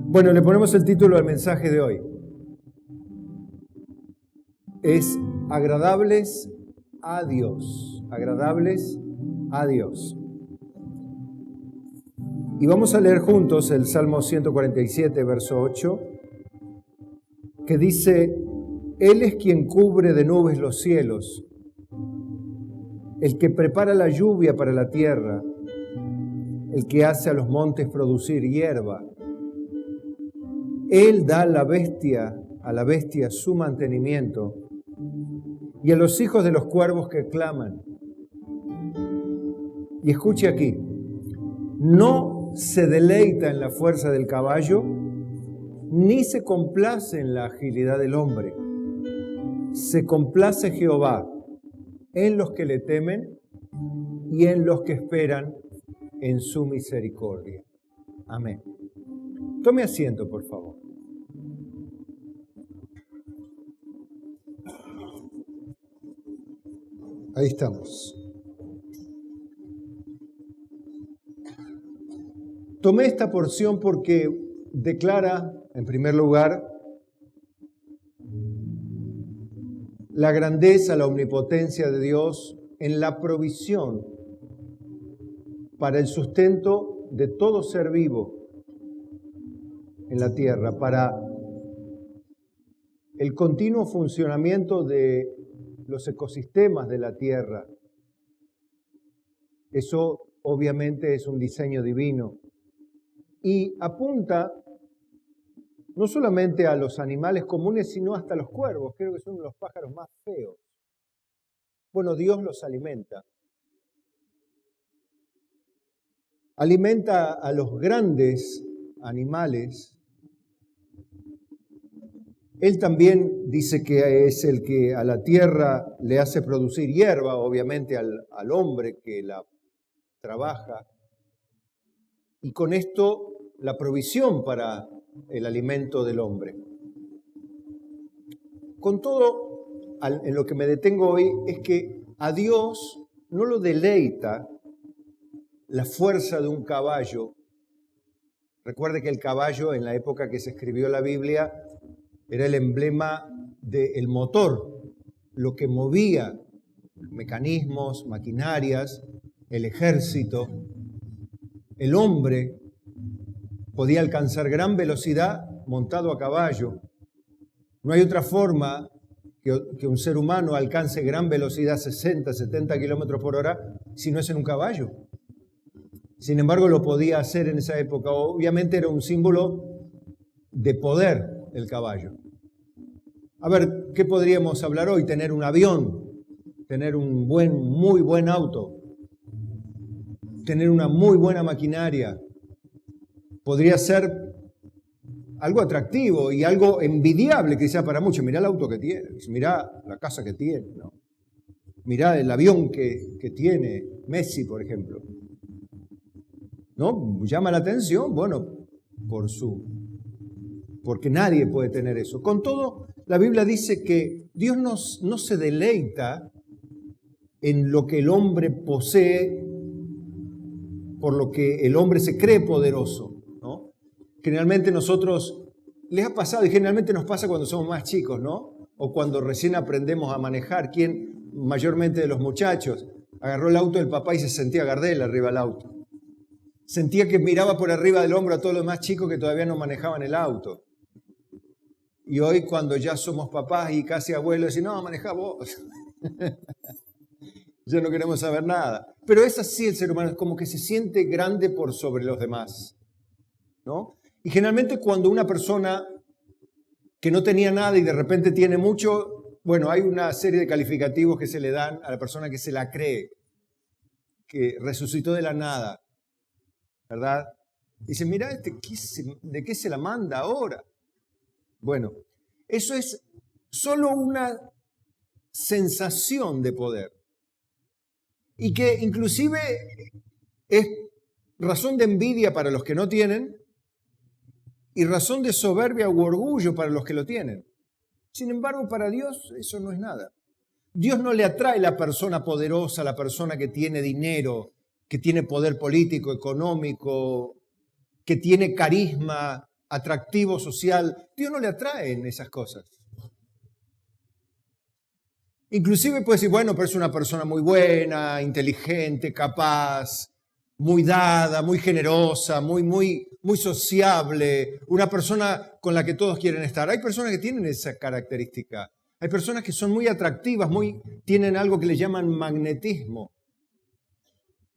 Bueno, le ponemos el título al mensaje de hoy. Es agradables a Dios. Agradables a Dios. Y vamos a leer juntos el Salmo 147, verso 8, que dice: Él es quien cubre de nubes los cielos, el que prepara la lluvia para la tierra, el que hace a los montes producir hierba. Él da a la bestia su mantenimiento, y a los hijos de los cuervos que claman. Y escuche aquí, no se deleita en la fuerza del caballo, ni se complace en la agilidad del hombre. Se complace Jehová en los que le temen y en los que esperan en su misericordia. Amén. Tome asiento, por favor. Ahí estamos. Tomé esta porción porque declara, en primer lugar, la grandeza, la omnipotencia de Dios en la provisión para el sustento de todo ser vivo en la tierra, para el continuo funcionamiento de los ecosistemas de la tierra. Eso obviamente es un diseño divino y apunta no solamente a los animales comunes, sino hasta los cuervos. Creo que son los pájaros más feos. Bueno, Dios los alimenta. Alimenta a los grandes animales. Él también dice que es el que a la tierra le hace producir hierba, obviamente al hombre que la trabaja. Y con esto la provisión para el alimento del hombre. Con todo, en lo que me detengo hoy es que a Dios no lo deleita la fuerza de un caballo. Recuerde que el caballo, en la época que se escribió la Biblia, era el emblema del motor, lo que movía mecanismos, maquinarias, el ejército. El hombre podía alcanzar gran velocidad montado a caballo. No hay otra forma que un ser humano alcance gran velocidad, 60, 70 kilómetros por hora, si no es en un caballo. Sin embargo, lo podía hacer en esa época. Obviamente era un símbolo de poder el caballo. A ver, ¿qué podríamos hablar hoy? Tener un avión, tener un muy buen auto, tener una muy buena maquinaria. Podría ser algo atractivo y algo envidiable quizá para muchos. Mirá el auto que tiene, mirá la casa que tiene, ¿no? Mirá el avión que tiene Messi, por ejemplo. ¿No? Llama la atención, bueno, porque nadie puede tener eso. Con todo, la Biblia dice que Dios no se deleita en lo que el hombre posee, por lo que el hombre se cree poderoso. Generalmente les ha pasado y generalmente nos pasa cuando somos más chicos, ¿no? O cuando recién aprendemos a manejar. ¿Quién? Mayormente de los muchachos. Agarró el auto del papá y se sentía Gardel arriba del auto. Sentía que miraba por arriba del hombro a todos los más chicos que todavía no manejaban el auto. Y hoy cuando ya somos papás y casi abuelos, decimos, no, manejá vos. Ya no queremos saber nada. Pero es así el ser humano, es como que se siente grande por sobre los demás, ¿no? Y generalmente cuando una persona que no tenía nada y de repente tiene mucho, bueno, hay una serie de calificativos que se le dan a la persona que se la cree, que resucitó de la nada, ¿verdad? Dice, mira, ¿de qué se la manda ahora? Bueno, eso es solo una sensación de poder. Y que inclusive es razón de envidia para los que no tienen, y razón de soberbia u orgullo para los que lo tienen. Sin embargo, para Dios eso no es nada. Dios no le atrae la persona poderosa, la persona que tiene dinero, que tiene poder político, económico, que tiene carisma. atractivo social. Dios no le atrae en esas cosas. Inclusive puede decir, bueno, pero es una persona muy buena, inteligente, capaz, muy dada, muy generosa, muy sociable, una persona con la que todos quieren estar. Hay personas que tienen esa característica. Hay personas que son muy atractivas, tienen algo que le llaman magnetismo,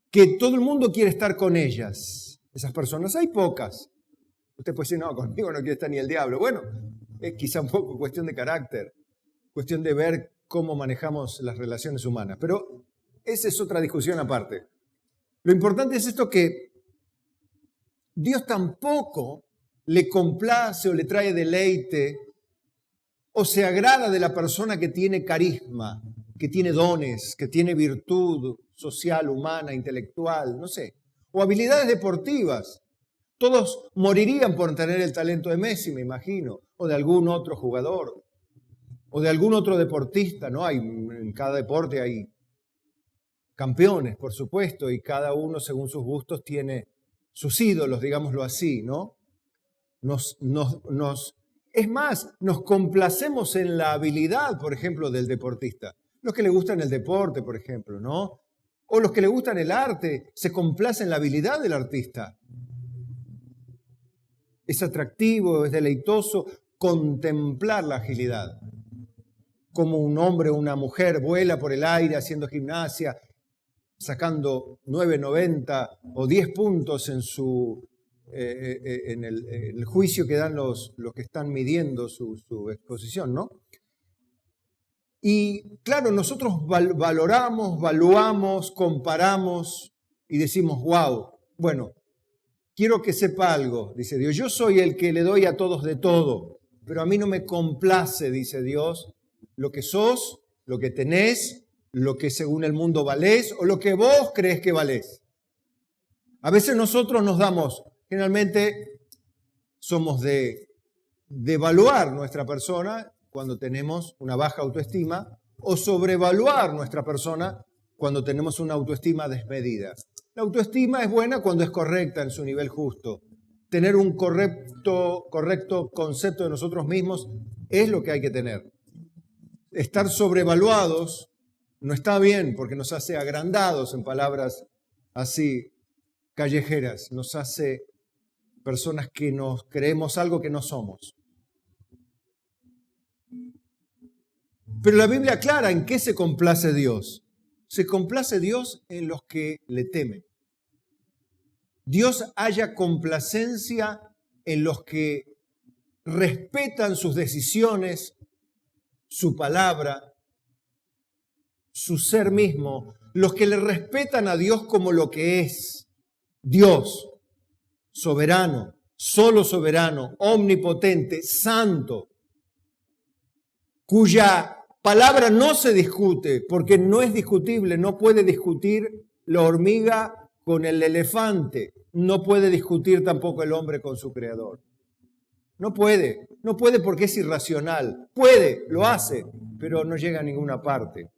que todo el mundo quiere estar con ellas. Esas personas hay pocas. Usted puede decir, no, conmigo no quiere estar ni el diablo. Bueno, es quizá un poco cuestión de carácter, cuestión de ver cómo manejamos las relaciones humanas. Pero esa es otra discusión aparte. Lo importante es esto, que Dios tampoco le complace o le trae deleite o se agrada de la persona que tiene carisma, que tiene dones, que tiene virtud social, humana, intelectual, no sé, o habilidades deportivas. Todos morirían por tener el talento de Messi, me imagino, o de algún otro jugador, o de algún otro deportista, ¿no? En cada deporte hay campeones, por supuesto, y cada uno, según sus gustos, tiene sus ídolos, digámoslo así, ¿no? Es más, nos complacemos en la habilidad, por ejemplo, del deportista. Los que le gustan el deporte, por ejemplo, ¿no? O los que le gustan el arte, se complacen en la habilidad del artista. Es atractivo, es deleitoso contemplar la agilidad. Como un hombre o una mujer vuela por el aire haciendo gimnasia, sacando 9.90 o 10 puntos en el juicio que dan los que están midiendo su exposición, ¿no? Y claro, nosotros valoramos, valuamos, comparamos y decimos, wow, bueno, quiero que sepa algo, dice Dios, yo soy el que le doy a todos de todo, pero a mí no me complace, dice Dios, lo que sos, lo que tenés, lo que según el mundo valés o lo que vos crees que valés. A veces nosotros nos damos, generalmente somos de evaluar nuestra persona cuando tenemos una baja autoestima o sobrevaluar nuestra persona cuando tenemos una autoestima desmedida. La autoestima es buena cuando es correcta en su nivel justo. Tener un correcto concepto de nosotros mismos es lo que hay que tener. Estar sobrevaluados no está bien porque nos hace agrandados, en palabras así callejeras, nos hace personas que nos creemos algo que no somos. Pero la Biblia aclara en qué se complace Dios. Se complace Dios en los que le temen. Dios halla complacencia en los que respetan sus decisiones, su palabra, su ser mismo, los que le respetan a Dios como lo que es, Dios, soberano, solo soberano, omnipotente, santo, cuya palabra no se discute, porque no es discutible, no puede discutir la hormiga con el elefante, no puede discutir tampoco el hombre con su creador. No puede porque es irracional. Puede, lo hace, pero no llega a ninguna parte.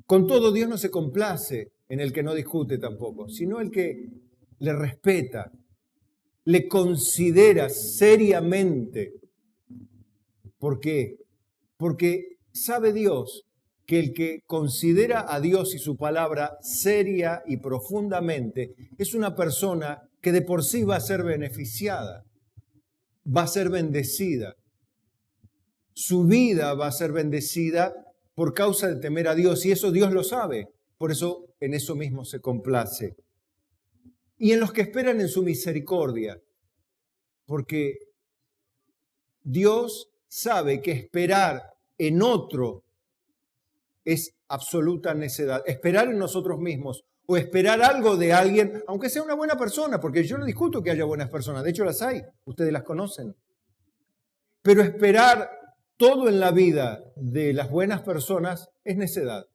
Con todo, Dios no se complace en el que no discute tampoco, sino el que le respeta, le considera seriamente. ¿Por qué? Porque sabe Dios que el que considera a Dios y su palabra seria y profundamente es una persona que de por sí va a ser beneficiada, va a ser bendecida. Su vida va a ser bendecida por causa de temer a Dios y eso Dios lo sabe. Por eso en eso mismo se complace. Y en los que esperan en su misericordia, porque Dios sabe que esperar en otro es absoluta necedad. Esperar en nosotros mismos o esperar algo de alguien, aunque sea una buena persona, porque yo no discuto que haya buenas personas, de hecho las hay, ustedes las conocen. Pero esperar todo en la vida de las buenas personas es necedad,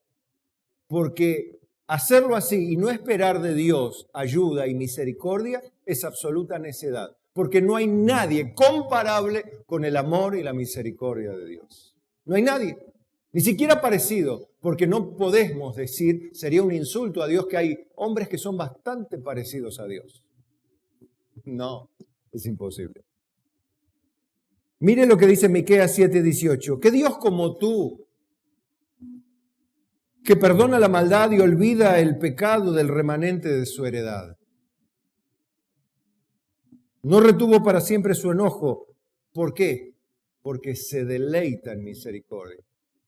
porque hacerlo así y no esperar de Dios ayuda y misericordia es absoluta necedad, porque no hay nadie comparable con el amor y la misericordia de Dios. No hay nadie, ni siquiera parecido, porque no podemos decir, sería un insulto a Dios que hay hombres que son bastante parecidos a Dios. No, Es imposible. Mire lo que dice Miqueas 7:18. Que Dios como tú, que perdona la maldad y olvida el pecado del remanente de su heredad. No retuvo para siempre su enojo. ¿Por qué? Porque se deleita en misericordia.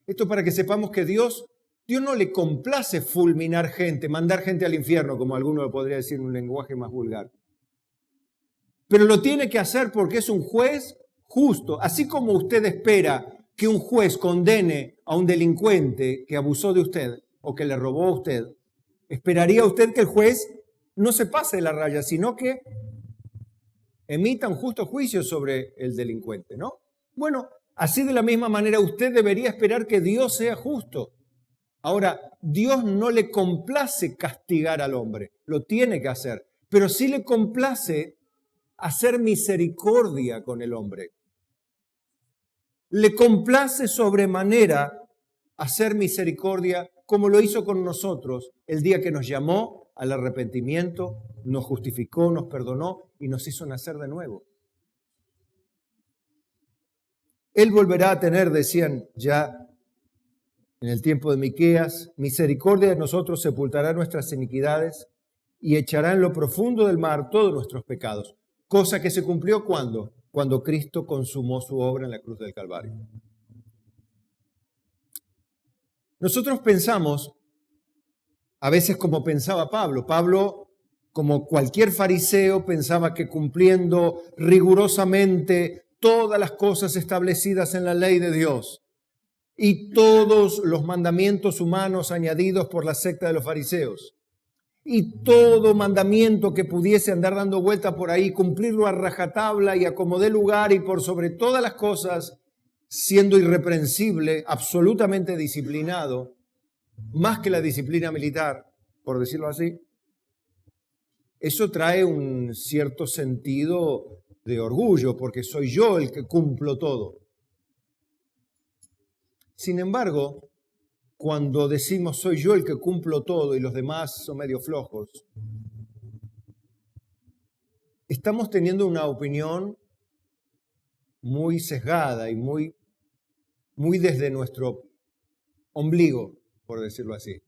Esto para que sepamos que Dios no le complace fulminar gente, mandar gente al infierno, como alguno lo podría decir en un lenguaje más vulgar. Pero lo tiene que hacer porque es un juez justo. Así como usted espera que un juez condene a un delincuente que abusó de usted o que le robó a usted, esperaría usted que el juez no se pase de la raya, sino que emita un justo juicio sobre el delincuente, ¿no? Bueno, así de la misma manera usted debería esperar que Dios sea justo. Ahora, Dios no le complace castigar al hombre, lo tiene que hacer, pero sí le complace hacer misericordia con el hombre. Le complace sobremanera hacer misericordia como lo hizo con nosotros el día que nos llamó al arrepentimiento, nos justificó, nos perdonó y nos hizo nacer de nuevo. Él volverá a tener, decían ya en el tiempo de Miqueas, misericordia de nosotros, sepultará nuestras iniquidades y echará en lo profundo del mar todos nuestros pecados. Cosa que se cumplió ¿cuándo? Cuando Cristo consumó su obra en la cruz del Calvario. Nosotros pensamos, a veces como pensaba Pablo. Pablo, como cualquier fariseo, pensaba que cumpliendo rigurosamente todas las cosas establecidas en la ley de Dios y todos los mandamientos humanos añadidos por la secta de los fariseos, y todo mandamiento que pudiese andar dando vuelta por ahí, cumplirlo a rajatabla y a como dé lugar y por sobre todas las cosas, siendo irreprensible, absolutamente disciplinado, más que la disciplina militar, por decirlo así, eso trae un cierto sentido de orgullo, porque soy yo el que cumplo todo. Sin embargo, cuando decimos soy yo el que cumplo todo y los demás son medio flojos, estamos teniendo una opinión muy sesgada y muy desde nuestro ombligo, por decirlo así.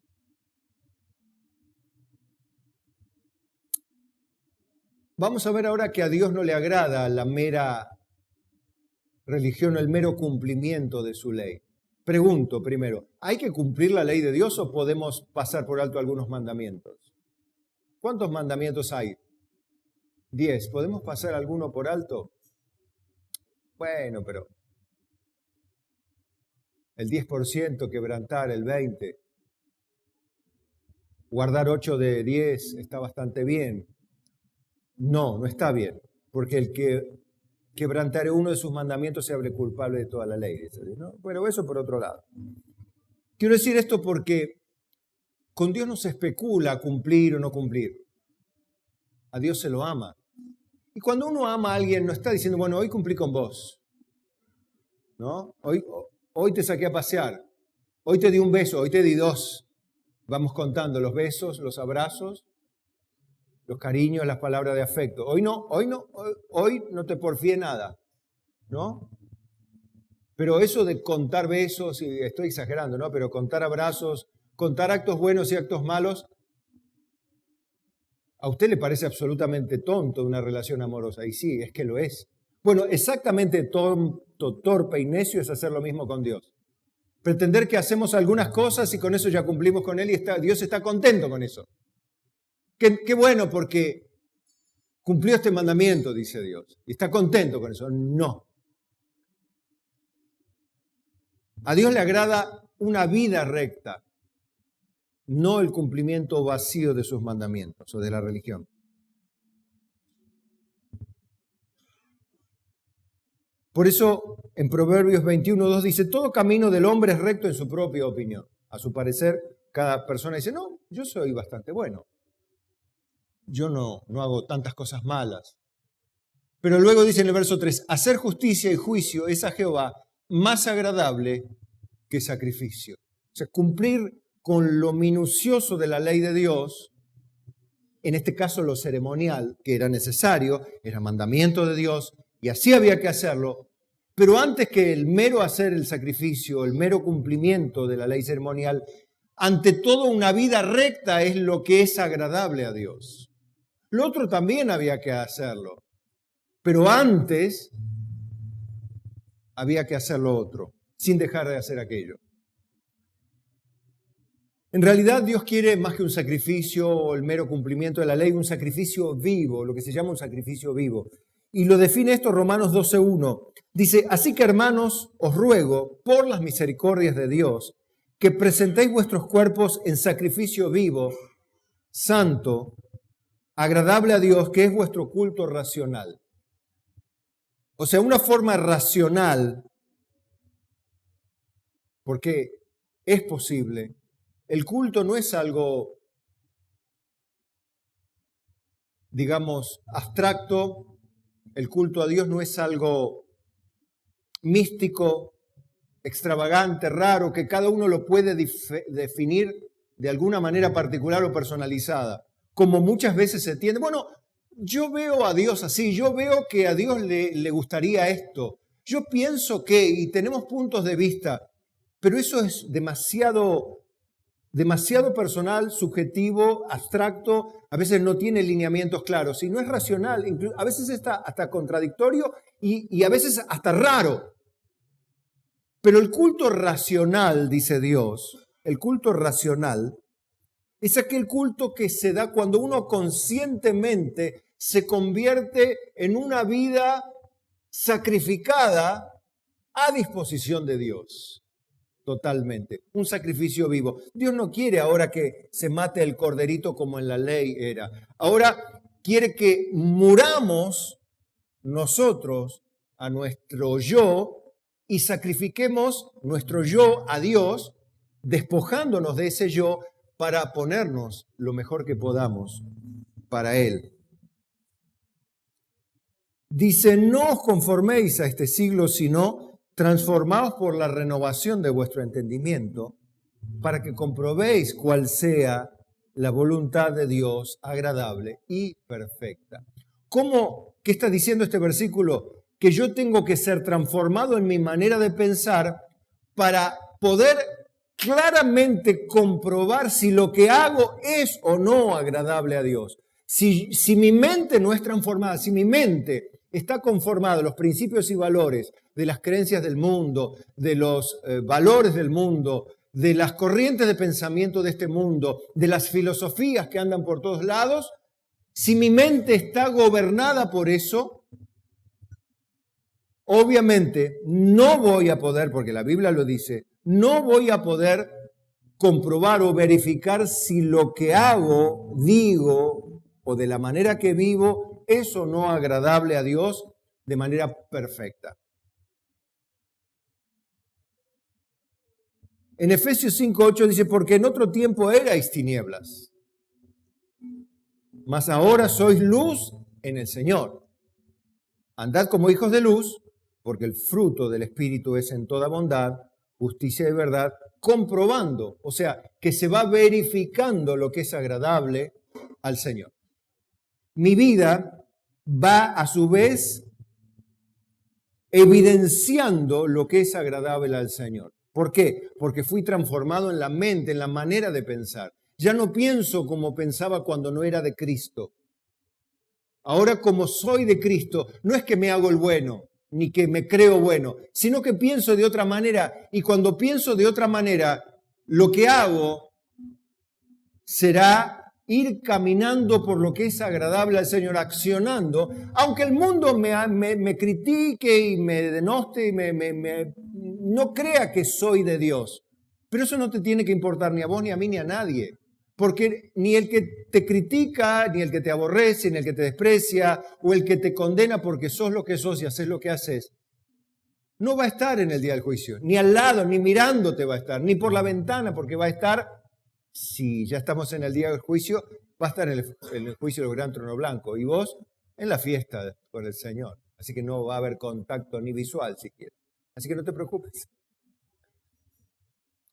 Vamos a ver ahora que a Dios no le agrada la mera religión, el mero cumplimiento de su ley. Pregunto primero, ¿hay que cumplir la ley de Dios o podemos pasar por alto algunos mandamientos? ¿Cuántos mandamientos hay? 10. ¿Podemos pasar alguno por alto? Bueno, pero el 10%, quebrantar el 20%, guardar 8 de 10 está bastante bien. No, no está bien, porque el que quebrantare uno de sus mandamientos se abre culpable de toda la ley, ¿no? Pero eso por otro lado. Quiero decir esto porque con Dios no se especula cumplir o no cumplir. A Dios se lo ama. Y cuando uno ama a alguien no está diciendo, bueno, hoy cumplí con vos, ¿no? Hoy te saqué a pasear, hoy te di un beso, hoy te di 2. Vamos contando los besos, los abrazos, los cariños, las palabras de afecto. Hoy no te porfié nada, ¿no? Pero eso de contar besos, y estoy exagerando, ¿no? Pero contar abrazos, contar actos buenos y actos malos, ¿a usted le parece absolutamente tonto una relación amorosa? Y sí, es que lo es. Bueno, exactamente tonto, torpe y necio es hacer lo mismo con Dios. Pretender que hacemos algunas cosas y con eso ya cumplimos con Él y Dios está contento con eso. Qué bueno porque cumplió este mandamiento, dice Dios, y está contento con eso. No. A Dios le agrada una vida recta, no el cumplimiento vacío de sus mandamientos o de la religión. Por eso en Proverbios 21:2 dice, todo camino del hombre es recto en su propia opinión. A su parecer, cada persona dice, no, yo soy bastante bueno. Yo no hago tantas cosas malas. Pero luego dice en el verso 3, hacer justicia y juicio es a Jehová más agradable que sacrificio. O sea, cumplir con lo minucioso de la ley de Dios en este caso lo ceremonial, que era necesario, era mandamiento de Dios, y así había que hacerlo, pero antes que el mero hacer el sacrificio, el mero cumplimiento de la ley ceremonial, ante todo una vida recta es lo que es agradable a Dios. Lo otro también había que hacerlo, pero antes había que hacer lo otro, sin dejar de hacer aquello. En realidad Dios quiere más que un sacrificio o el mero cumplimiento de la ley, un sacrificio vivo, lo que se llama un sacrificio vivo. Y lo define esto Romanos 12:1. Dice, así que hermanos, os ruego por las misericordias de Dios, que presentéis vuestros cuerpos en sacrificio vivo, santo, agradable a Dios, que es vuestro culto racional. O sea, una forma racional, porque es posible. El culto no es algo, digamos, abstracto. El culto a Dios no es algo místico, extravagante, raro, que cada uno lo puede definir de alguna manera particular o personalizada, como muchas veces se tiende. Bueno, yo veo a Dios así, yo veo que a Dios le gustaría esto, yo pienso que, y tenemos puntos de vista, pero eso es demasiado personal, subjetivo, abstracto, a veces no tiene lineamientos claros y no es racional, a veces está hasta contradictorio y a veces hasta raro. Pero el culto racional, dice Dios, el culto racional es aquel culto que se da cuando uno conscientemente se convierte en una vida sacrificada a disposición de Dios. Totalmente, un sacrificio vivo. Dios no quiere ahora que se mate el corderito como en la ley era. Ahora quiere que muramos nosotros a nuestro yo y sacrifiquemos nuestro yo a Dios, despojándonos de ese yo para ponernos lo mejor que podamos para Él. Dice, no os conforméis a este siglo, sino transformaos por la renovación de vuestro entendimiento, para que comprobéis cuál sea la voluntad de Dios agradable y perfecta. ¿Qué está diciendo este versículo? Que yo tengo que ser transformado en mi manera de pensar para poder claramente comprobar si lo que hago es o no agradable a Dios. Si mi mente no es transformada, si mi mente está conformada a los principios y valores de las creencias del mundo, de los valores del mundo, de las corrientes de pensamiento de este mundo, de las filosofías que andan por todos lados, si mi mente está gobernada por eso, obviamente no voy a poder, porque la Biblia lo dice, no voy a poder comprobar o verificar si lo que hago, digo o de la manera que vivo es o no agradable a Dios de manera perfecta. En Efesios 5:8 dice, porque en otro tiempo erais tinieblas, mas ahora sois luz en el Señor. Andad como hijos de luz, porque el fruto del Espíritu es en toda bondad, justicia y verdad, comprobando, o sea, que se va verificando lo que es agradable al Señor. Mi vida va a su vez evidenciando lo que es agradable al Señor. ¿Por qué? Porque fui transformado en la mente, en la manera de pensar. Ya no pienso como pensaba cuando no era de Cristo. Ahora como soy de Cristo, no es que me hago el bueno, ni que me creo bueno, sino que pienso de otra manera. Y cuando pienso de otra manera, lo que hago será ir caminando por lo que es agradable al Señor, accionando, aunque el mundo me critique y me denoste y no crea que soy de Dios. Pero eso no te tiene que importar ni a vos, ni a mí, ni a nadie. Porque ni el que te critica, ni el que te aborrece, ni el que te desprecia, o el que te condena porque sos lo que sos y haces lo que haces, no va a estar en el día del juicio. Ni al lado, ni mirándote va a estar, ni por la ventana, porque va a estar, si ya estamos en el día del juicio, va a estar en el juicio del gran trono blanco. Y vos en la fiesta con el Señor. Así que no va a haber contacto ni visual siquiera. Así que no te preocupes.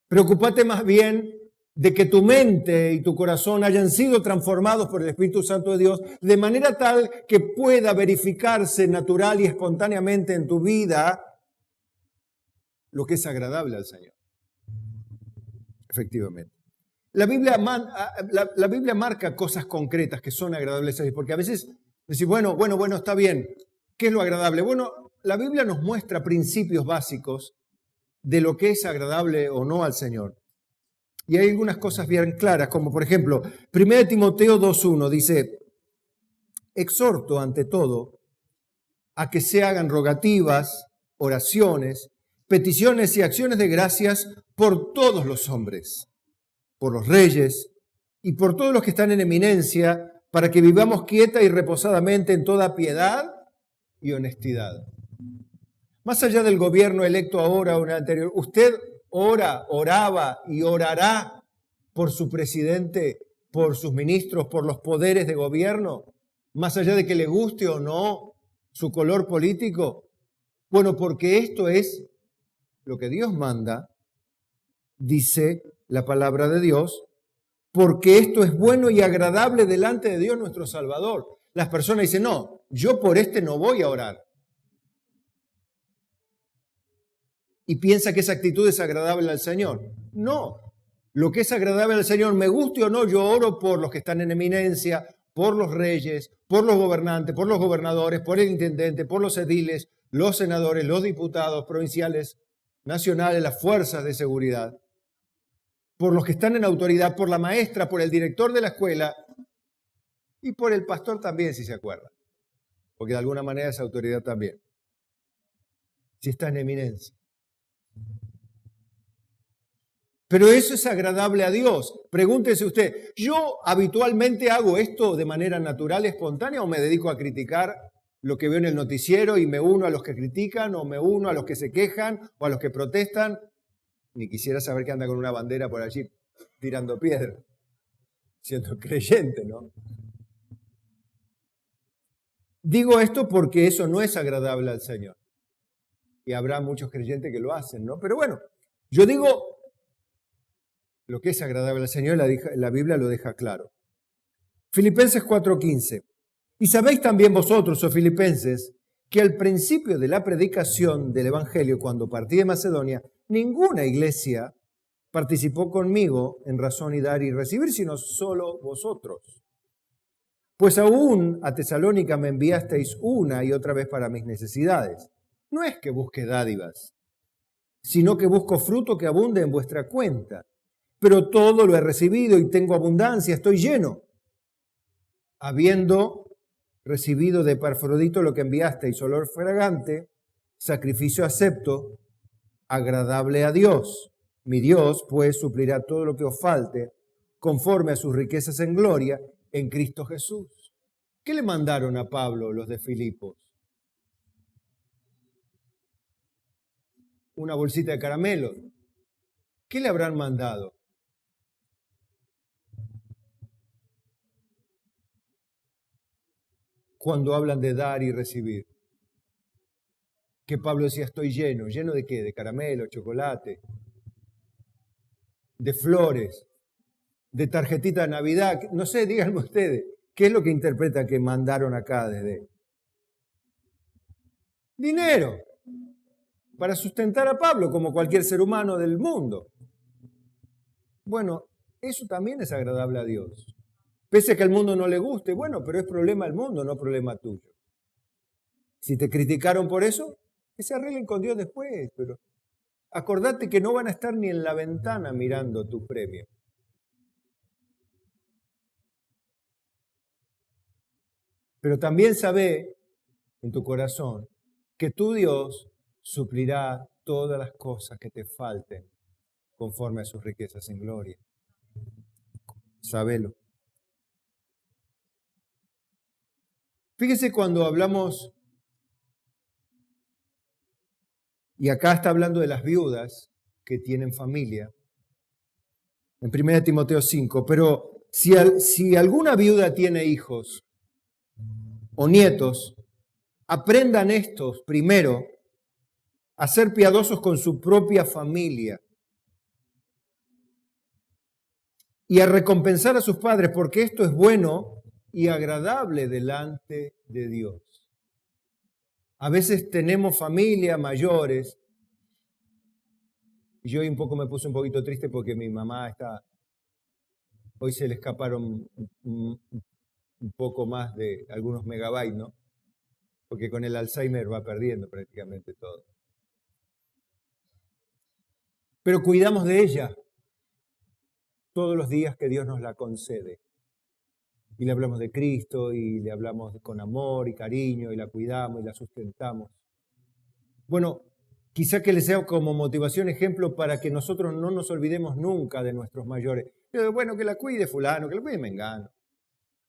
Preocúpate más bien de que tu mente y tu corazón hayan sido transformados por el Espíritu Santo de Dios, de manera tal que pueda verificarse natural y espontáneamente en tu vida lo que es agradable al Señor. Efectivamente. La Biblia marca cosas concretas que son agradables a Dios, porque a veces decís, bueno, está bien. ¿Qué es lo agradable? Bueno, la Biblia nos muestra principios básicos de lo que es agradable o no al Señor. Y hay algunas cosas bien claras, como por ejemplo, 1 Timoteo 2:1 dice, exhorto ante todo a que se hagan rogativas, oraciones, peticiones y acciones de gracias por todos los hombres, por los reyes y por todos los que están en eminencia, para que vivamos quieta y reposadamente en toda piedad y honestidad. Más allá del gobierno electo ahora o en el anterior, usted oraba y orará por su presidente, por sus ministros, por los poderes de gobierno, más allá de que le guste o no su color político. Bueno, porque esto es lo que Dios manda, dice la palabra de Dios, porque esto es bueno y agradable delante de Dios nuestro Salvador. Las personas dicen, no, yo por este no voy a orar. Y piensa que esa actitud es agradable al Señor. No, lo que es agradable al Señor, me guste o no, yo oro por los que están en eminencia, por los reyes, por los gobernantes, por los gobernadores, por el intendente, por los ediles, los senadores, los diputados provinciales, nacionales, las fuerzas de seguridad, por los que están en autoridad, por la maestra, por el director de la escuela y por el pastor también, si se acuerda, porque de alguna manera es autoridad también, si está en eminencia. Pero eso es agradable a Dios. Pregúntese usted, ¿yo habitualmente hago esto de manera natural, espontánea, o me dedico a criticar lo que veo en el noticiero y me uno a los que critican, o me uno a los que se quejan, o a los que protestan? Ni quisiera saber que anda con una bandera por allí tirando piedra, siendo creyente, ¿no? Digo esto porque eso no es agradable al Señor. Y habrá muchos creyentes que lo hacen, ¿no? Pero bueno, yo digo lo que es agradable al Señor, la Biblia lo deja claro. Filipenses 4:15. Y sabéis también vosotros, oh filipenses, que al principio de la predicación del Evangelio, cuando partí de Macedonia, ninguna iglesia participó conmigo en razón y dar y recibir, sino solo vosotros. Pues aún a Tesalónica me enviasteis una y otra vez para mis necesidades. No es que busque dádivas, sino que busco fruto que abunde en vuestra cuenta. Pero todo lo he recibido y tengo abundancia, estoy lleno, habiendo recibido de Epafrodito lo que enviasteis, olor fragante, sacrificio acepto, agradable a Dios. Mi Dios, pues, suplirá todo lo que os falte, conforme a sus riquezas en gloria, en Cristo Jesús. ¿Qué le mandaron a Pablo los de Filipos? Una bolsita de caramelo. ¿Qué le habrán mandado? Cuando hablan de dar y recibir. Que Pablo decía, estoy lleno. ¿Lleno de qué? De caramelo, chocolate, de flores, de tarjetita de Navidad. No sé, díganme ustedes, ¿qué es lo que interpretan que mandaron acá desde? Dinero. Para sustentar a Pablo, como cualquier ser humano del mundo. Bueno, eso también es agradable a Dios. Pese a que al mundo no le guste, bueno, pero es problema del mundo, no problema tuyo. Si te criticaron por eso, que se arreglen con Dios después, pero acordate que no van a estar ni en la ventana mirando tu premio. Pero también sabe en tu corazón que tu Dios suplirá todas las cosas que te falten conforme a sus riquezas en gloria. Sabelo. Fíjese cuando hablamos, y acá está hablando de las viudas que tienen familia, en 1 Timoteo 5, pero si alguna viuda tiene hijos o nietos, aprendan estos primero a ser piadosos con su propia familia. y a recompensar a sus padres, porque esto es bueno y agradable delante de Dios. A veces tenemos familia mayores, y yo hoy me puse un poquito triste porque mi mamá hoy se le escaparon un poco más de algunos megabytes, ¿no? Porque con el Alzheimer va perdiendo prácticamente todo. Pero cuidamos de ella todos los días que Dios nos la concede. Y le hablamos de Cristo y le hablamos con amor y cariño y la cuidamos y la sustentamos. Bueno, quizá que les sea como motivación, ejemplo, para que nosotros no nos olvidemos nunca de nuestros mayores. Pero bueno, que la cuide fulano, que la cuide mengano,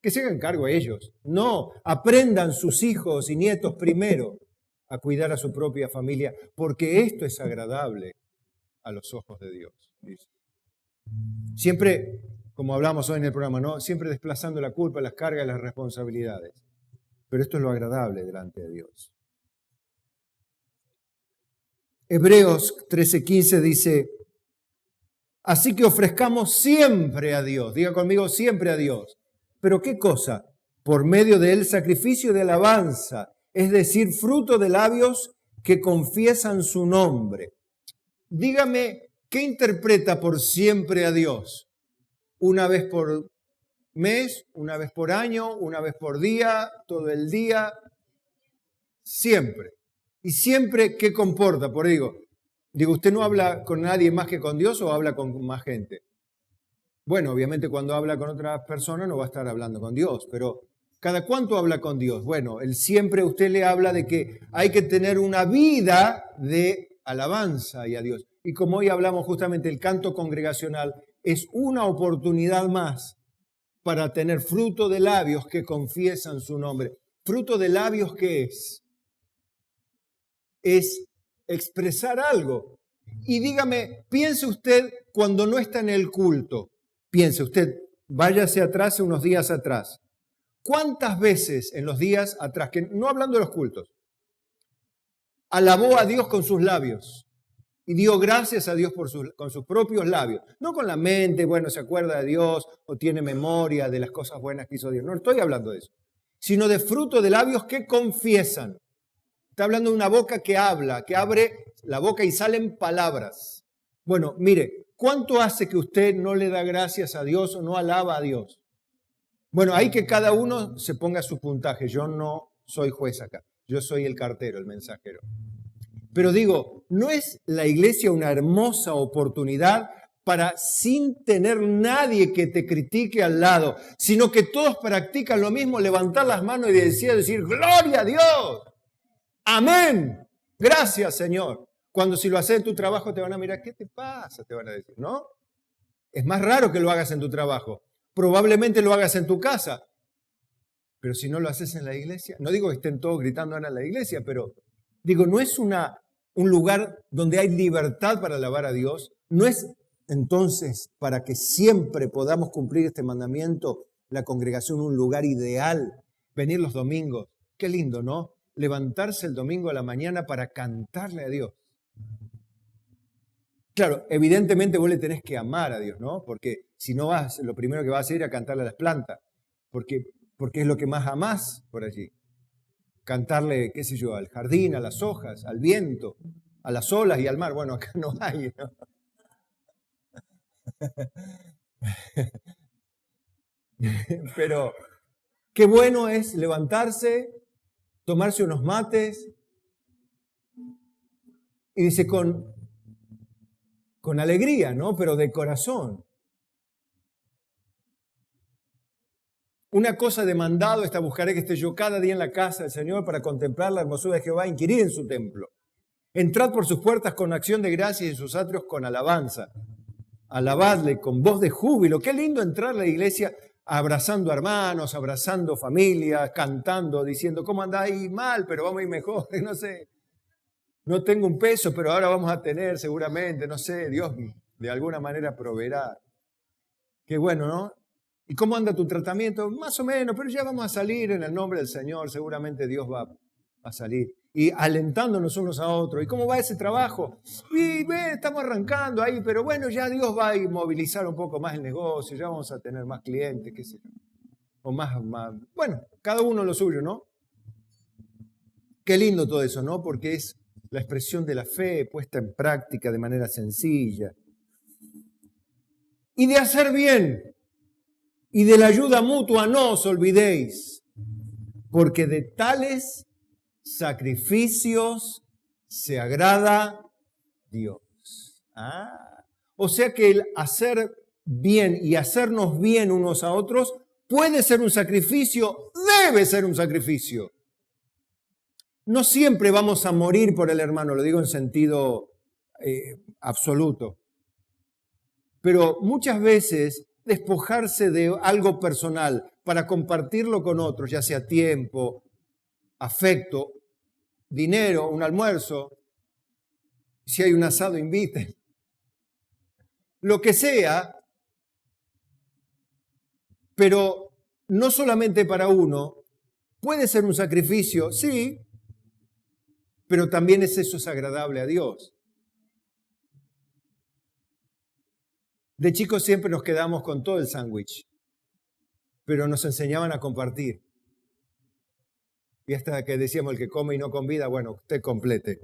que se hagan cargo a ellos. No, aprendan sus hijos y nietos primero a cuidar a su propia familia, porque esto es agradable a los ojos de Dios, dice. Siempre, como hablamos hoy en el programa, ¿no? Siempre desplazando la culpa, las cargas, las responsabilidades. Pero esto es lo agradable delante de Dios. Hebreos 13:15 dice, así que ofrezcamos siempre a Dios, diga conmigo, siempre a Dios. ¿Pero qué cosa? Por medio del sacrificio de alabanza, es decir, fruto de labios que confiesan su nombre. Dígame, ¿qué interpreta por siempre a Dios? ¿Una vez por mes, una vez por año, una vez por día, todo el día? Siempre. ¿Y siempre qué comporta? Digo, ¿usted no habla con nadie más que con Dios o habla con más gente? Bueno, obviamente cuando habla con otras personas no va a estar hablando con Dios, pero ¿cada cuánto habla con Dios? Bueno, él siempre usted le habla de que hay que tener una vida de alabanza y a Dios. Y como hoy hablamos justamente el canto congregacional, es una oportunidad más para tener fruto de labios que confiesan su nombre. ¿Fruto de labios qué es? Es expresar algo. Y dígame, piense usted cuando no está en el culto. Piense usted, váyase atrás unos días atrás. ¿Cuántas veces en los días atrás, que no hablando de los cultos, alabó a Dios con sus labios y dio gracias a Dios con sus propios labios? No con la mente, bueno, se acuerda de Dios o tiene memoria de las cosas buenas que hizo Dios. No estoy hablando de eso, sino de fruto de labios que confiesan. Está hablando de una boca que habla, que abre la boca y salen palabras. Bueno, mire, ¿cuánto hace que usted no le da gracias a Dios o no alaba a Dios? Bueno, hay que cada uno se ponga su puntaje. Yo no soy juez acá. Yo soy el cartero, el mensajero. Pero digo, ¿no es la iglesia una hermosa oportunidad para, sin tener nadie que te critique al lado, sino que todos practican lo mismo, levantar las manos y decir, ¡gloria a Dios! ¡Amén! Gracias, Señor. Cuando si lo haces en tu trabajo te van a mirar, ¿qué te pasa? Te van a decir, ¿no? Es más raro que lo hagas en tu trabajo. Probablemente lo hagas en tu casa. Pero si no lo haces en la iglesia, no digo que estén todos gritando ahora en la iglesia, pero digo, no es un lugar donde hay libertad para alabar a Dios. No es entonces para que siempre podamos cumplir este mandamiento, la congregación un lugar ideal, venir los domingos. Qué lindo, ¿no? Levantarse el domingo a la mañana para cantarle a Dios. Claro, evidentemente vos le tenés que amar a Dios, ¿no? Porque si no vas, lo primero que vas a ir a cantarle a las plantas, porque es lo que más amás por allí. Cantarle, qué sé yo, al jardín, a las hojas, al viento, a las olas y al mar. Bueno, acá no hay, ¿no? Pero qué bueno es levantarse, tomarse unos mates y dice con alegría, ¿no? Pero de corazón. Una cosa demandado esta buscaré que esté yo cada día en la casa del Señor para contemplar la hermosura de Jehová, inquirir en su templo. Entrad por sus puertas con acción de gracias y en sus atrios con alabanza. Alabadle con voz de júbilo. Qué lindo entrar a la iglesia abrazando hermanos, abrazando familias, cantando, diciendo, ¿cómo andáis? Mal, pero vamos a ir mejor, no sé. No tengo un peso, pero ahora vamos a tener seguramente, no sé, Dios de alguna manera proveerá. Qué bueno, ¿no? ¿Y cómo anda tu tratamiento? Más o menos, pero ya vamos a salir en el nombre del Señor, seguramente Dios va a salir. Y alentándonos unos a otros. ¿Y cómo va ese trabajo? Y estamos arrancando ahí, pero bueno, ya Dios va a movilizar un poco más el negocio, ya vamos a tener más clientes, qué sé yo. O más, bueno, cada uno lo suyo, ¿no? Qué lindo todo eso, ¿no? Porque es la expresión de la fe puesta en práctica de manera sencilla. Y de hacer bien, y de la ayuda mutua no os olvidéis, porque de tales sacrificios se agrada Dios. O sea que el hacer bien y hacernos bien unos a otros puede ser un sacrificio, debe ser un sacrificio. No siempre vamos a morir por el hermano, lo digo en sentido absoluto. Pero muchas veces despojarse de algo personal para compartirlo con otros, ya sea tiempo, afecto, dinero, un almuerzo, si hay un asado, inviten. Lo que sea, pero no solamente para uno, puede ser un sacrificio, sí, pero también eso es agradable a Dios. De chicos siempre nos quedamos con todo el sándwich, pero nos enseñaban a compartir. Y hasta que decíamos, el que come y no convida, bueno, usted complete.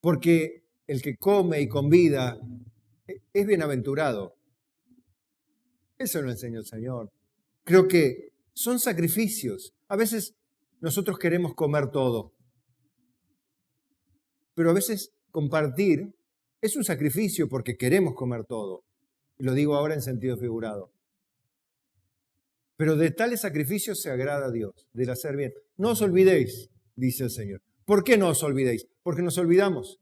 Porque el que come y convida es bienaventurado. Eso lo enseñó el Señor. Creo que son sacrificios. A veces nosotros queremos comer todo, pero a veces compartir es un sacrificio porque queremos comer todo. Y lo digo ahora en sentido figurado. Pero de tales sacrificios se agrada a Dios, del hacer bien. No os olvidéis, dice el Señor. ¿Por qué no os olvidéis? Porque nos olvidamos.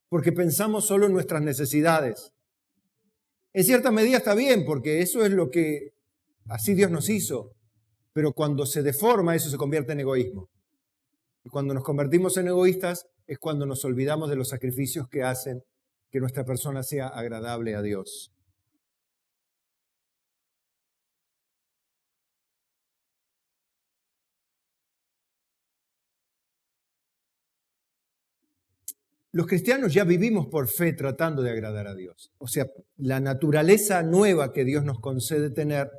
Porque pensamos solo en nuestras necesidades. En cierta medida está bien, porque eso es lo que así Dios nos hizo. Pero cuando se deforma, eso se convierte en egoísmo. Y cuando nos convertimos en egoístas, es cuando nos olvidamos de los sacrificios que hacen que nuestra persona sea agradable a Dios. Los cristianos ya vivimos por fe tratando de agradar a Dios. O sea, la naturaleza nueva que Dios nos concede tener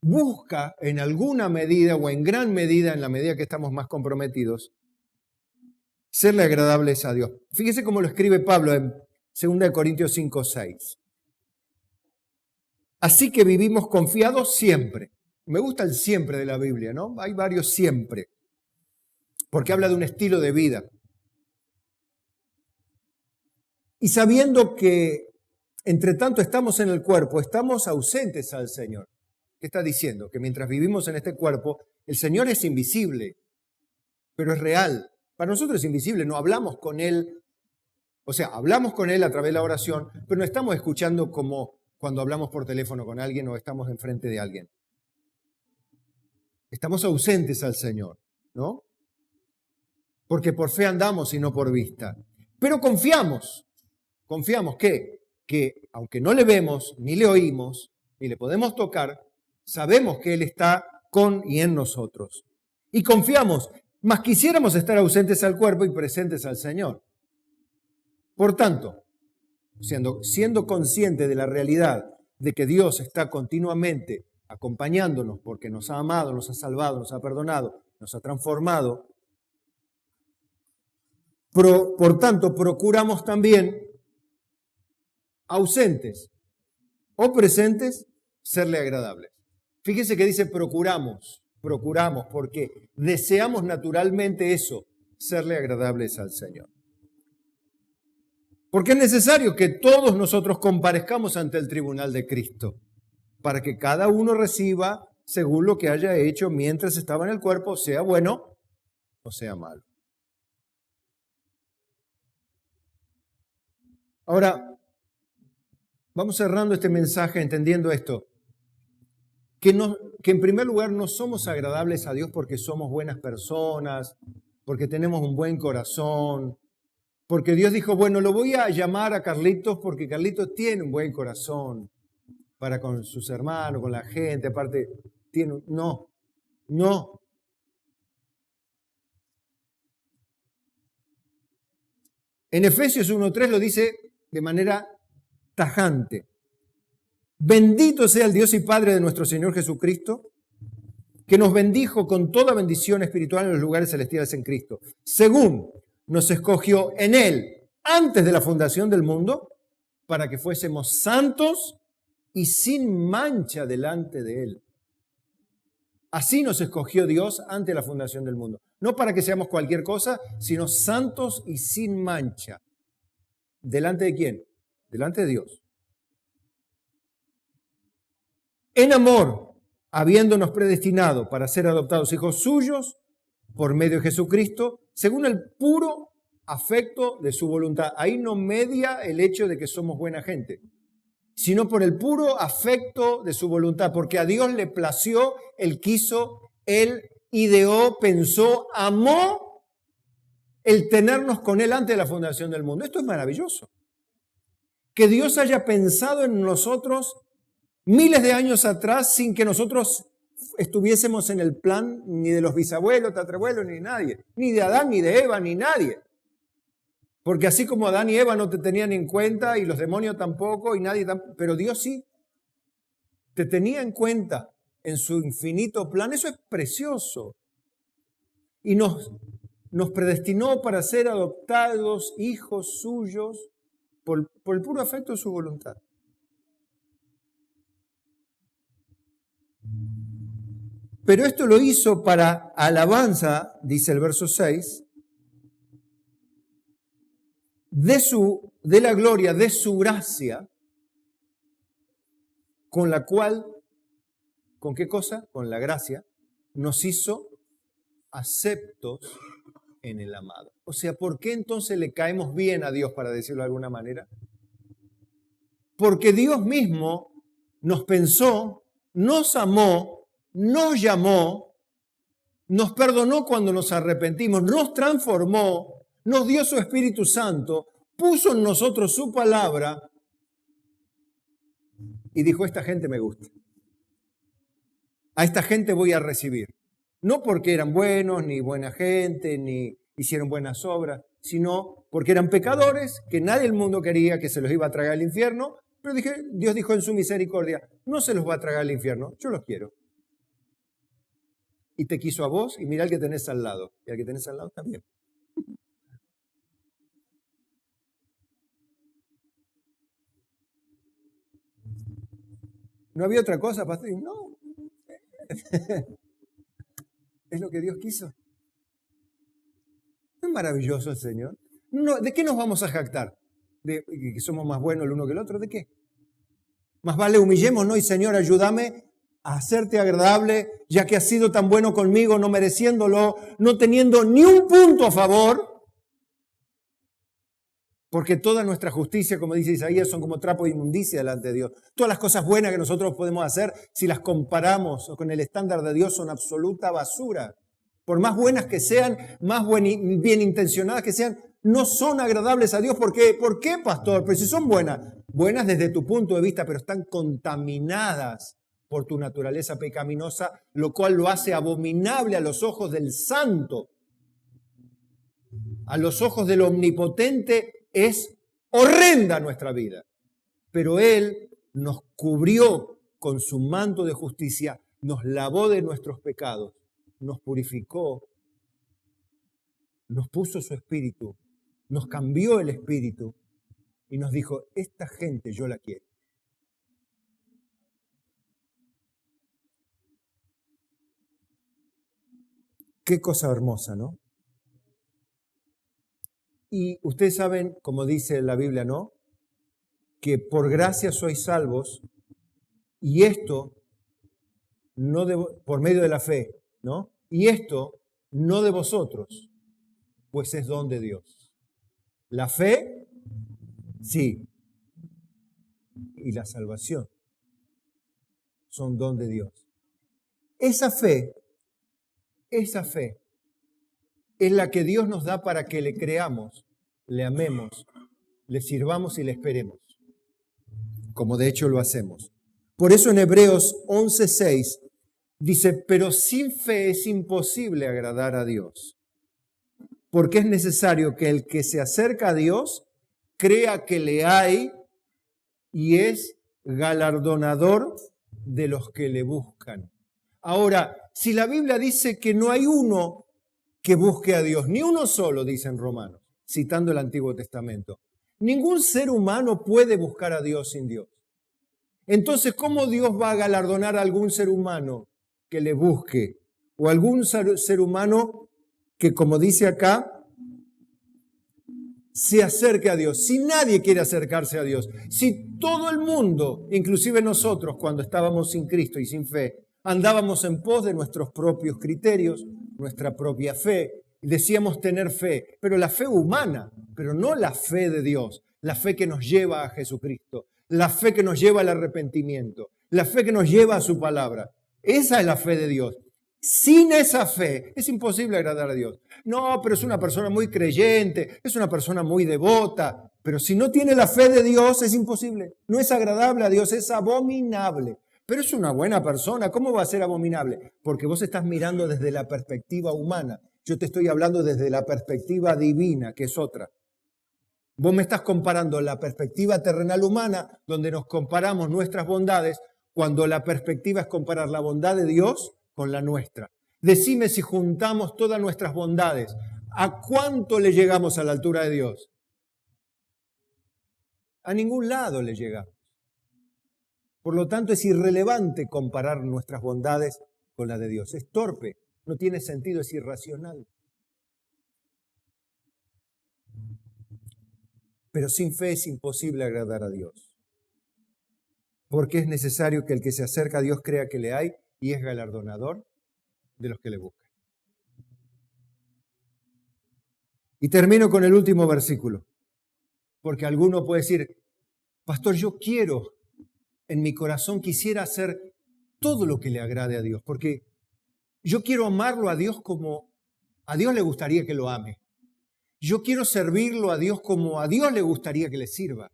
busca en alguna medida o en gran medida, en la medida que estamos más comprometidos, serle agradables a Dios. Fíjese cómo lo escribe Pablo en 2 Corintios 5:6. Así que vivimos confiados siempre. Me gusta el siempre de la Biblia, ¿no? Hay varios siempre, porque habla de un estilo de vida. Y sabiendo que, entre tanto estamos en el cuerpo, estamos ausentes al Señor. ¿Qué está diciendo? Que mientras vivimos en este cuerpo, el Señor es invisible, pero es real. Para nosotros es invisible, no hablamos con Él. O sea, hablamos con Él a través de la oración, pero no estamos escuchando como cuando hablamos por teléfono con alguien o estamos enfrente de alguien. Estamos ausentes al Señor, ¿no? Porque por fe andamos y no por vista. Pero confiamos. Confiamos que aunque no le vemos, ni le oímos, ni le podemos tocar, sabemos que Él está con y en nosotros. Y confiamos, mas quisiéramos estar ausentes al cuerpo y presentes al Señor. Por tanto, siendo consciente de la realidad de que Dios está continuamente acompañándonos porque nos ha amado, nos ha salvado, nos ha perdonado, nos ha transformado, por tanto, procuramos también ausentes o presentes, serle agradables. Fíjese que dice procuramos, porque deseamos naturalmente eso, serle agradables al Señor. Porque es necesario que todos nosotros comparezcamos ante el tribunal de Cristo, para que cada uno reciba según lo que haya hecho mientras estaba en el cuerpo, sea bueno o sea malo. Ahora, vamos cerrando este mensaje entendiendo esto, que en primer lugar no somos agradables a Dios porque somos buenas personas, porque tenemos un buen corazón, porque Dios dijo, bueno, lo voy a llamar a Carlitos porque Carlitos tiene un buen corazón para con sus hermanos, con la gente, aparte, no. En Efesios 1:3 lo dice de manera tajante. Bendito sea el Dios y Padre de nuestro Señor Jesucristo, que nos bendijo con toda bendición espiritual en los lugares celestiales en Cristo, según nos escogió en Él antes de la fundación del mundo, para que fuésemos santos y sin mancha delante de Él. Así nos escogió Dios antes de la fundación del mundo. No para que seamos cualquier cosa, sino santos y sin mancha. ¿Delante de quién? Delante de Dios. En amor, habiéndonos predestinado para ser adoptados hijos suyos por medio de Jesucristo, según el puro afecto de su voluntad. Ahí no media el hecho de que somos buena gente, sino por el puro afecto de su voluntad, porque a Dios le plació, Él quiso, Él ideó, pensó, amó el tenernos con Él antes de la fundación del mundo. Esto es maravilloso. Que Dios haya pensado en nosotros miles de años atrás sin que nosotros estuviésemos en el plan ni de los bisabuelos, tatarabuelos, ni nadie, ni de Adán, ni de Eva, ni nadie. Porque así como Adán y Eva no te tenían en cuenta y los demonios tampoco y nadie tampoco, pero Dios sí te tenía en cuenta en su infinito plan. Eso es precioso. Y nos predestinó para ser adoptados hijos suyos por el puro afecto de su voluntad. Pero esto lo hizo para alabanza, dice el verso 6, de la gloria, de su gracia, con la cual, ¿con qué cosa? Con la gracia, nos hizo aceptos en el amado. O sea, ¿por qué entonces le caemos bien a Dios, para decirlo de alguna manera? Porque Dios mismo nos pensó, nos amó, nos llamó, nos perdonó cuando nos arrepentimos, nos transformó, nos dio su Espíritu Santo, puso en nosotros su palabra y dijo, esta gente me gusta. A esta gente voy a recibir. No porque eran buenos, ni buena gente, ni hicieron buenas obras, sino porque eran pecadores que nadie del mundo quería, que se los iba a tragar al infierno. Pero Dios dijo en su misericordia, no se los va a tragar al infierno, yo los quiero. Y te quiso a vos y mira al que tenés al lado. Y al que tenés al lado también. ¿No había otra cosa, pastor? No. Es lo que Dios quiso. ¿No es maravilloso el Señor? No, ¿de qué nos vamos a jactar? ¿De que somos más buenos el uno que el otro? ¿De qué? Más vale humillémonos y Señor, ayúdame a hacerte agradable, ya que has sido tan bueno conmigo, no mereciéndolo, no teniendo ni un punto a favor, porque toda nuestra justicia, como dice Isaías, son como trapo de inmundicia delante de Dios. Todas las cosas buenas que nosotros podemos hacer, si las comparamos con el estándar de Dios, son absoluta basura. Por más buenas que sean, más bien intencionadas que sean, no son agradables a Dios. ¿Por qué? ¿Por qué, pastor? Pero si son buenas desde tu punto de vista, pero están contaminadas por tu naturaleza pecaminosa, lo cual lo hace abominable a los ojos del Santo. A los ojos del Omnipotente es horrenda nuestra vida. Pero Él nos cubrió con su manto de justicia, nos lavó de nuestros pecados, nos purificó, nos puso su espíritu, nos cambió el espíritu y nos dijo, esta gente yo la quiero. Qué cosa hermosa, ¿no? Y ustedes saben, como dice la Biblia, ¿no? Que por gracia sois salvos, y esto no por medio de la fe, ¿no? Y esto no de vosotros, pues es don de Dios. La fe, sí, y la salvación son don de Dios. Esa fe es la que Dios nos da para que le creamos, le amemos, le sirvamos y le esperemos, como de hecho lo hacemos. Por eso en Hebreos 11:6 dice, pero sin fe es imposible agradar a Dios, porque es necesario que el que se acerca a Dios crea que le hay y es galardonador de los que le buscan. Ahora, si la Biblia dice que no hay uno que busque a Dios, ni uno solo, dicen Romanos, citando el Antiguo Testamento, ningún ser humano puede buscar a Dios sin Dios. Entonces, ¿cómo Dios va a galardonar a algún ser humano que le busque? O algún ser humano que, como dice acá, se acerque a Dios. Si nadie quiere acercarse a Dios, si todo el mundo, inclusive nosotros cuando estábamos sin Cristo y sin fe, andábamos en pos de nuestros propios criterios, nuestra propia fe, y decíamos tener fe, pero la fe humana, pero no la fe de Dios, la fe que nos lleva a Jesucristo, la fe que nos lleva al arrepentimiento, la fe que nos lleva a su palabra. Esa es la fe de Dios. Sin esa fe es imposible agradar a Dios. No, pero es una persona muy creyente, es una persona muy devota, pero si no tiene la fe de Dios es imposible. No es agradable a Dios, es abominable. Pero es una buena persona, ¿cómo va a ser abominable? Porque vos estás mirando desde la perspectiva humana. Yo te estoy hablando desde la perspectiva divina, que es otra. Vos me estás comparando la perspectiva terrenal humana, donde nos comparamos nuestras bondades, cuando la perspectiva es comparar la bondad de Dios con la nuestra. Decime si juntamos todas nuestras bondades, ¿a cuánto le llegamos a la altura de Dios? A ningún lado le llegamos. Por lo tanto, es irrelevante comparar nuestras bondades con las de Dios. Es torpe, no tiene sentido, es irracional. Pero sin fe es imposible agradar a Dios. Porque es necesario que el que se acerca a Dios crea que le hay y es galardonador de los que le buscan. Y termino con el último versículo. Porque alguno puede decir, pastor, yo quiero, en mi corazón quisiera hacer todo lo que le agrade a Dios. Porque yo quiero amarlo a Dios como a Dios le gustaría que lo ame. Yo quiero servirlo a Dios como a Dios le gustaría que le sirva.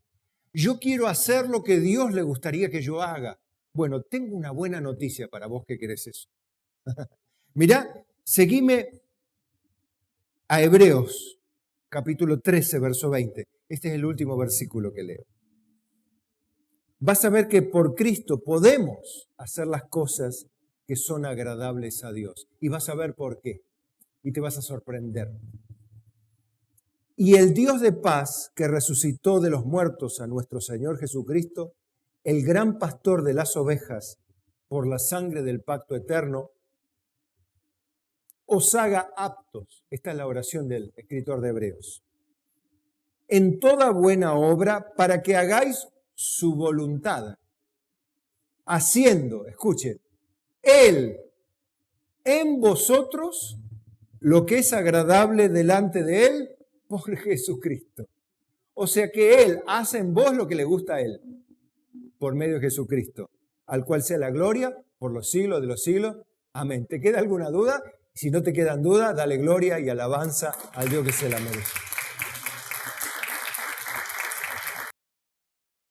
Yo quiero hacer lo que Dios le gustaría que yo haga. Bueno, tengo una buena noticia para vos que querés eso. Mirá, seguime a Hebreos, capítulo 13, verso 20. Este es el último versículo que leo. Vas a ver que por Cristo podemos hacer las cosas que son agradables a Dios. Y vas a ver por qué. Y te vas a sorprender. Y el Dios de paz que resucitó de los muertos a nuestro Señor Jesucristo, el gran pastor de las ovejas, por la sangre del pacto eterno, os haga aptos, esta es la oración del escritor de Hebreos, en toda buena obra para que hagáis su voluntad, haciendo, escuchen, Él en vosotros lo que es agradable delante de Él por Jesucristo. O sea que Él hace en vos lo que le gusta a Él, por medio de Jesucristo, al cual sea la gloria por los siglos de los siglos. Amén. ¿Te queda alguna duda? Si no te quedan dudas, dale gloria y alabanza al Dios que se la merece.